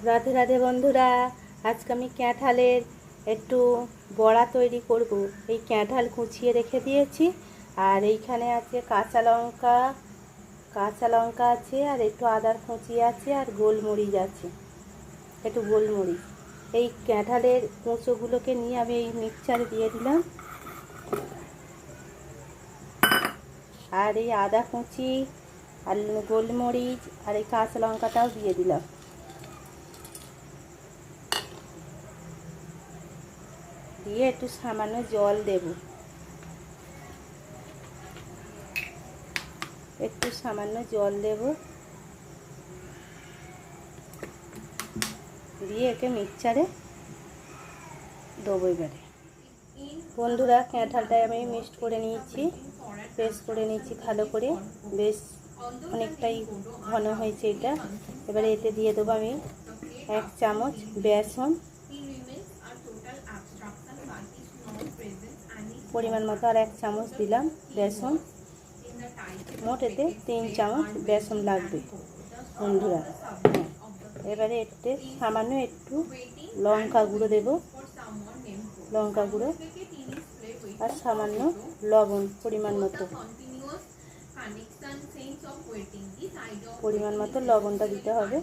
রাধে রাধে বন্ধুরা, আজকে আমি ক্যাঁঠালের একটু বড়া তৈরি করব। এই ক্যাঁঠাল কুচিয়ে রেখে দিয়েছি, আর এইখানে আছে কাঁচা লঙ্কা আছে, আর একটু আদার কুচি আছে, আর গোলমরিচ আছে, একটু গোলমরিচ। এই ক্যাঁঠালের কুঁচোগুলোকে নিয়ে আমি এই মিক্সচারে দিয়ে দিলাম, আর এই আদা কুচি আর গোলমরিচ আর এই কাঁচা লঙ্কাটাও দিয়ে দিলাম। দিয়ে একটু সামান্য জল দেব, দিয়ে একে মিক্সচারে দেবো। এবারে বন্ধুরা, ক্যাঁঠালটাই আমি মিক্সড করে নিয়েছি, পেস্ট করে নিয়েছি ভালো করে, বেশ অনেকটাই ঘন হয়েছে এটা। এবারে এতে দিয়ে দেবো আমি 1 চামচ বেসন, পরিমাণ মতো, আর 1 চামচ দিলাম বেসন। মোট এতে 3 চামচ বেসন লাগবে বন্ধুরা। এবারে এতে সামান্য একটু লঙ্কা গুঁড়ো দেব, আর সামান্য লবণ পরিমাণ মতো লবণটা দিতে হবে।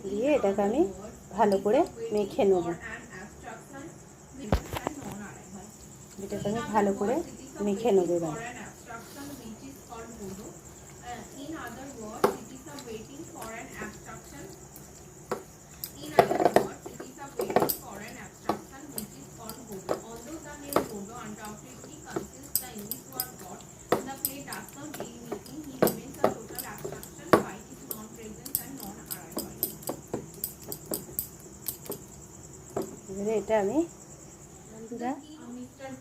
দিয়ে এটাকে আমি ভালো করে মেখে নেব। এবার এটা আমি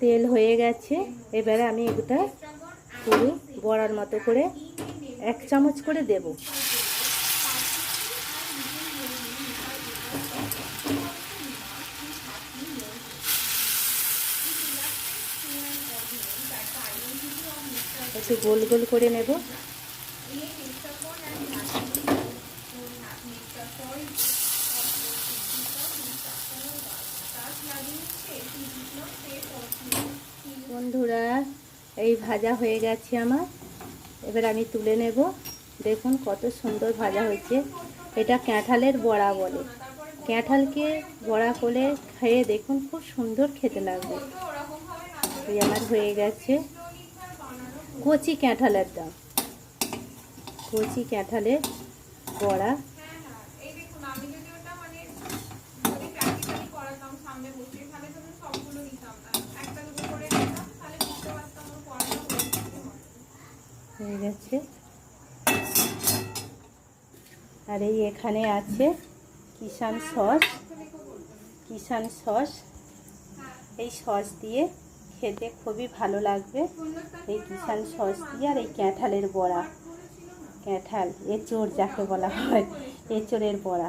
তেল হয়ে গেছে। এবারে আমি এটা পুরো বড়ার মতো করে 1 চামচ করে দেব। একটু গোল গোল করে নেব। বন্ধুরা, এই ভাজা হয়ে গেছে আমার। এবার আমি তুলে নেব। দেখুন কত সুন্দর ভাজা হয়েছে। এটা ক্যাঁঠালের বড়া বলে। ক্যাঁঠালকে বড়া করে খেয়ে দেখুন, খুব সুন্দর খেতে লাগবে। এই আমার হয়ে গেছে। কচি ক্যাঁঠালের বড়া। হয়ে গেছে। আর এই এখানে আছে কিষান সস। এই সস দিয়ে খেতে খুবই ভালো লাগবে। এই কিষান সস দিয়ে, আর এই ক্যাঁঠালের বড়া, এঁচোড় যাকে বলা হয়, এঁচোড়ের বড়া।